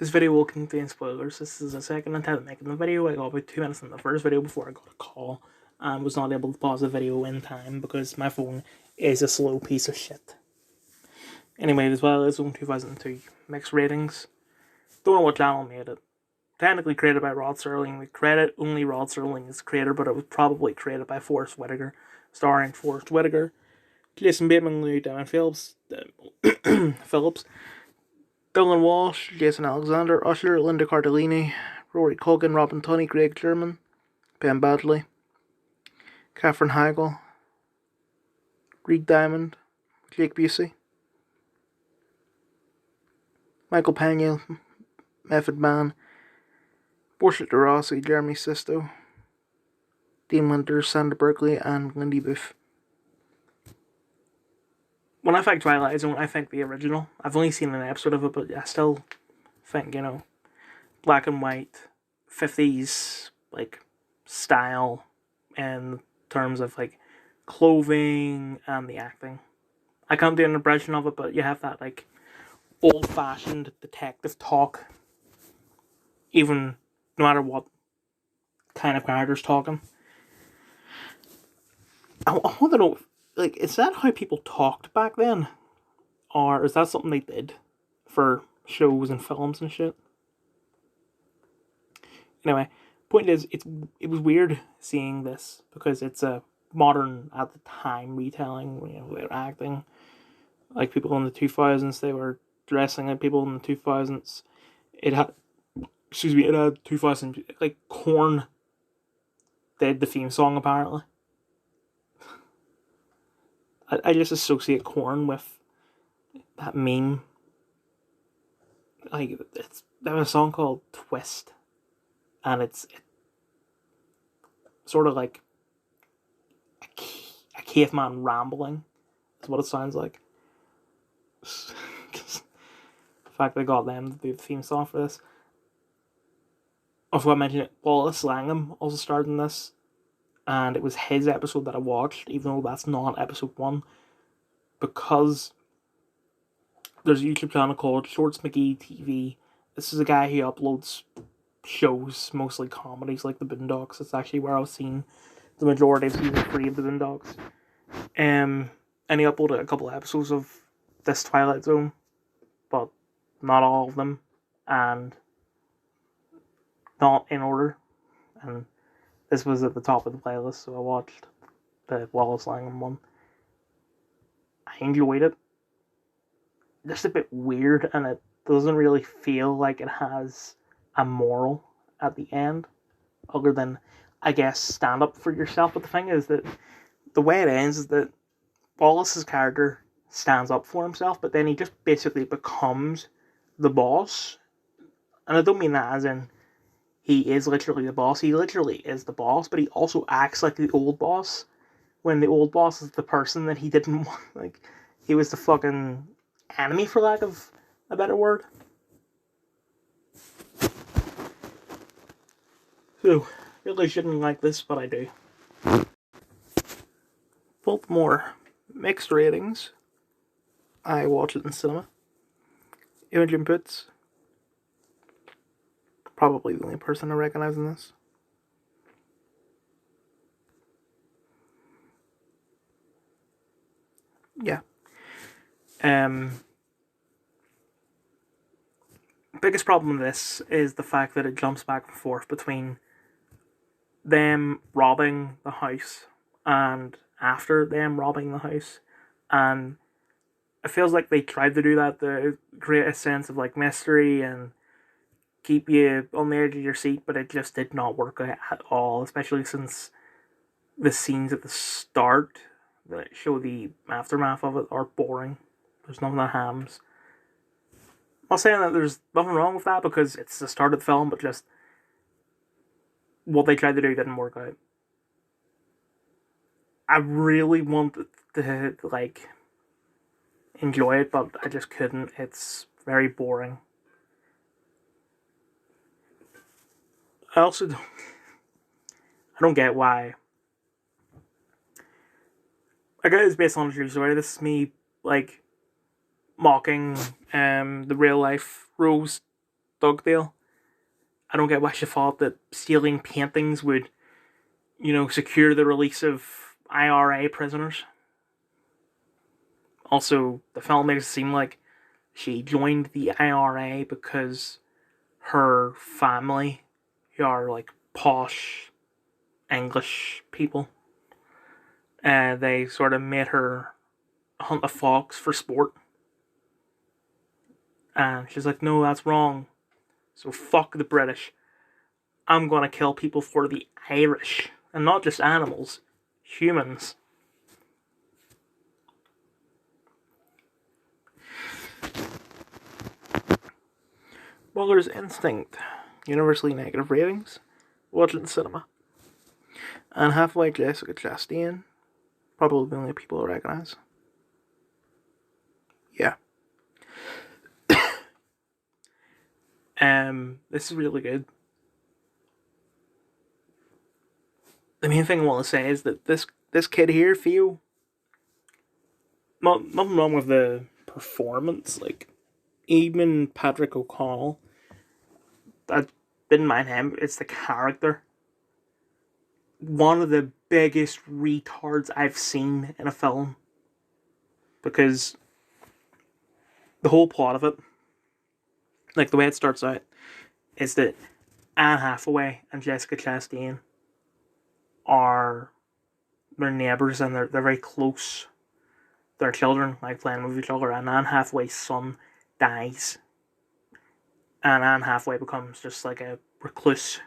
This video will contain spoilers. This is the second attempt at making the video. I got about 2 minutes in the first video before I got a call and was not able to pause the video in time because my phone is a slow piece of shit. Anyway, as well as on 2002 mixed ratings. Don't know what channel made it. Technically created by Rod Serling. We credit only Rod Serling as creator, but it was probably created by Forrest Whitaker, starring Forrest Whitaker, Jason Bateman, Louis Diamond Phillips, Dylan Walsh, Jason Alexander, Usher, Linda Cardellini, Rory Culkin, Robin Tunney, Greg German, Ben Badley, Katherine Heigl, Reed Diamond, Jake Busey, Michael Pena, Method Man, Portia de Rossi, Jeremy Sisto, Dean Winters, Sandra Berkeley, and Lindy Booth. When I think Twilight Zone, I think the original. I've only seen an episode of it, but I still think, black and white, 50s, style in terms of, clothing and the acting. I can't do an impression of it, but you have that, old-fashioned detective talk, even no matter what kind of character's talking. I want to know, is that how people talked back then? Or is that something they did for shows and films and shit? Anyway, point is, it was weird seeing this because it's a modern, at the time, retelling, they were acting like people in the 2000s, they were dressing like people in the 2000s. It had 2000, Korn did the theme song, apparently. I just associate Korn with that meme. They have a song called Twist, and it's sort of like a caveman rambling, is what it sounds like. The fact they got them to do the theme song for this. I forgot to mention it, Wallace Langham also starred in this, and it was his episode that I watched, even though that's not episode 1, because there's a YouTube channel called Shorts McGee TV. This is a guy who uploads shows, mostly comedies like The Boondocks. It's actually where I've seen the majority of season 3 of The Boondocks. And he uploaded a couple of episodes of this Twilight Zone, but not all of them, and not in order. And this was at the top of the playlist, so I watched the Wallace Langham one. I enjoyed it. Just a bit weird, and it doesn't really feel like it has a moral at the end, other than, I guess, stand up for yourself. But the thing is that the way it ends is that Wallace's character stands up for himself, but then he just basically becomes the boss. And I don't mean that as in he is literally the boss. He literally is the boss, but he also acts like the old boss, when the old boss is the person that he didn't want. He was the fucking enemy, for lack of a better word. So, really shouldn't like this, but I do. Baltimore, mixed ratings. I watched it in cinema. Image inputs. Probably the only person I recognize in this. Yeah. Biggest problem with this is the fact that it jumps back and forth between them robbing the house and after them robbing the house, and it feels like they tried to do that to create a sense of mystery and keep you on the edge of your seat, but it just did not work at all, especially since the scenes at the start that show the aftermath of it are boring. There's nothing that hams. I'm not saying that there's nothing wrong with that, because it's the start of the film, but just what they tried to do didn't work out. I really wanted to, enjoy it, but I just couldn't. It's very boring. I also don't get why. I guess it's based on a true story. This is me, mocking the real life Rose Dugdale. I don't get why she thought that stealing paintings would, secure the release of IRA prisoners. Also, the film makes it seem like she joined the IRA because her family, who are like posh English people, they sort of made her hunt a fox for sport. And she's like, no, that's wrong. So fuck the British. I'm gonna kill people for the Irish. And not just animals, humans. Waller's Instinct. Universally negative ratings. Watch it in cinema. And halfway Jessica Chastain. Probably the only people I recognize. Yeah. This is really good. The main thing I want to say is that this kid here, Theo, nothing wrong with the performance. Like, even Patrick O'Connell, I didn't mind him. It's the character. One of the biggest retards I've seen in a film. Because the whole plot of it, like the way it starts out, is that Anne Hathaway and Jessica Chastain are their neighbours and they're very close. Their children like playing with each other, and Anne Hathaway's son dies. And Anne Hathaway becomes just like a recluse.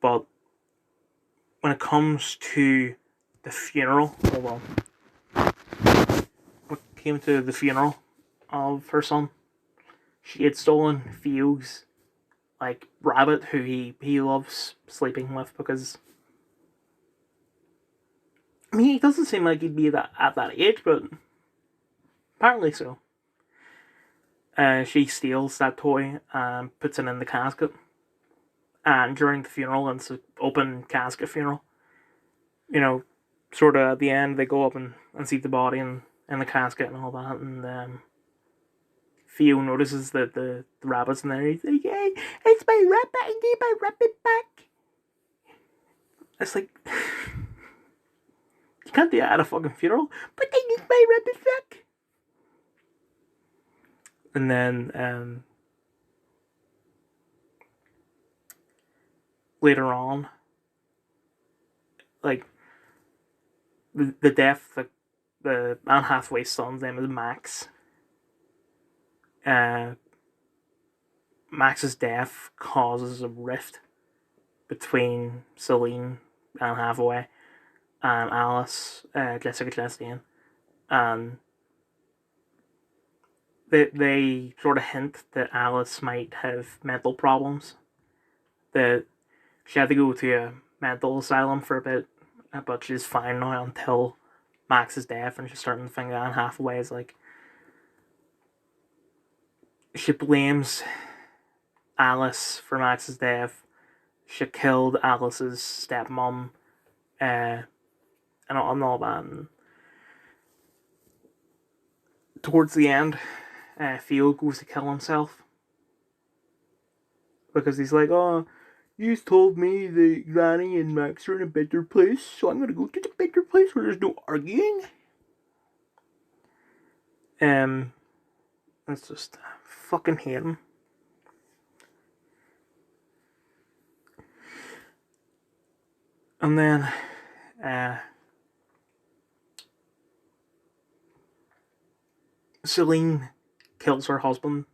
But when it comes to the funeral, hold on. When it came to the funeral of her son, she had stolen Theo's like rabbit who he loves sleeping with because I mean he doesn't seem like he'd be at that age, but apparently so. She steals that toy and puts it in the casket. And during the funeral, and it's an open casket funeral, sort of at the end, they go up and see the body and the casket and all that. And Theo notices that the rabbit's in there. He's like, hey, it's my rabbit. I need my rabbit back. It's like, you can't do that at a fucking funeral, but I need my rabbit back. And then later on, like the death, the Anne Hathaway's son's name is Max. Max's death causes a rift between Celine, Anne Hathaway, and Alice, Jessica Chastain, and they sort of hint that Alice might have mental problems. That she had to go to a mental asylum for a bit, but she's fine now until Max's death, and she's starting to think that Anne Hathaway is like. She blames Alice for Max's death. She killed Alice's stepmom, and all that. And towards the end, Theo goes to kill himself because he's like, "Oh, you told me that Granny and Max are in a better place, so I'm gonna go to the better place where there's no arguing." It's just fucking hate him. And then, Celine kills her husband,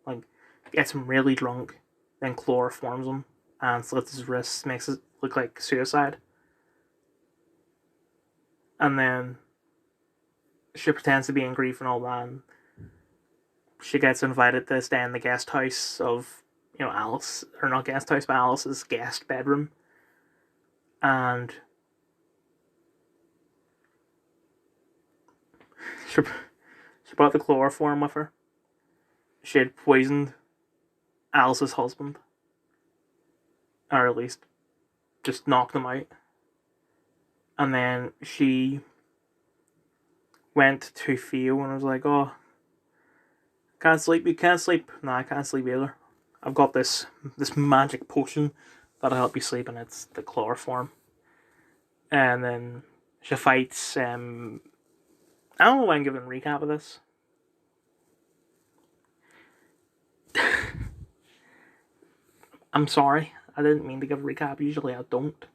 like, gets him really drunk, then chloroforms him, and slits his wrists, makes it look like suicide. And then, she pretends to be in grief and all that, and she gets invited to stay in the guest house of, Alice, or not guest house, but Alice's guest bedroom. And she brought the chloroform with her. She had poisoned Alice's husband. Or at least just knocked him out. And then she went to Theo and was like, "Oh, Can't sleep. You can't sleep. Nah, I can't sleep either. I've got this magic potion that'll help you sleep, and it's the chloroform. And then she fights. I don't know why I'm giving a recap of this. I'm sorry. I didn't mean to give a recap. Usually I don't.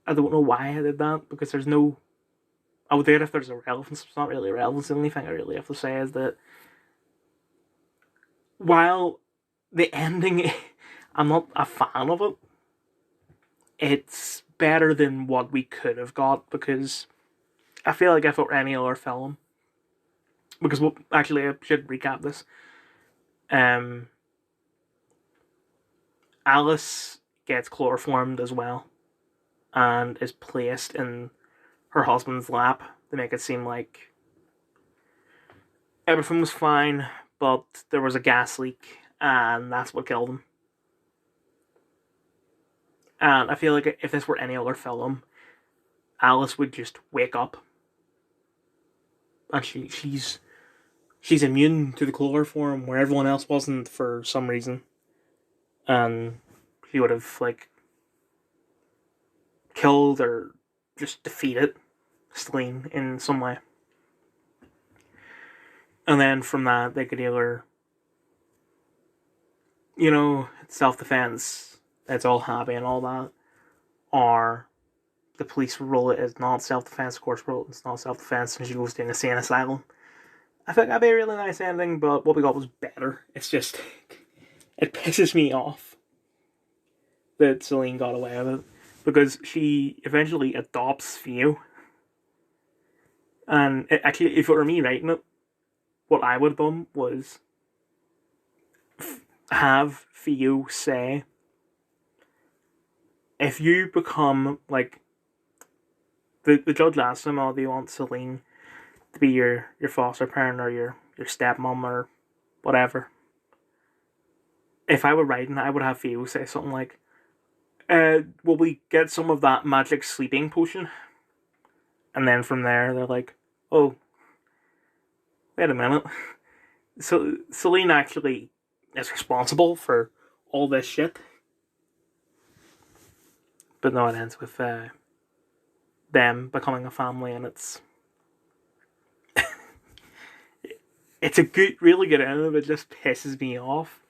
I don't know why I did that, because there's no... I would do it if there's a relevance. It's not really relevance. The only thing I really have to say is that while the ending, I'm not a fan of it, it's better than what we could have got, because I feel like if it were any other film, because actually I should recap this. Alice gets chloroformed as well, and is placed in her husband's lap to make it seem like everything was fine, but there was a gas leak, and that's what killed him. And I feel like if this were any other film, Alice would just wake up, and she's immune to the chloroform where everyone else wasn't for some reason, and she would have like killed or just defeated Celine in some way. And then from that, they could either, self-defense, it's all happy and all that, or the police rule it as not self-defense, of course, rule it's not self-defense, and she goes to an insane asylum. I think that'd be a really nice ending, but what we got was better. It's just, it pisses me off that Celine got away with it, because she eventually adopts Theo. And actually, if it were me writing it, what I would have done was have Theo say, if you become, like, the judge asks him, oh, do you want Celine to be your foster parent or your stepmom or whatever? If I were writing, I would have Theo say something like, will we get some of that magic sleeping potion? And then from there, they're like, oh, wait a minute. So Celine actually is responsible for all this shit. But no, it ends with them becoming a family, and it's a good, really good ending, but it just pisses me off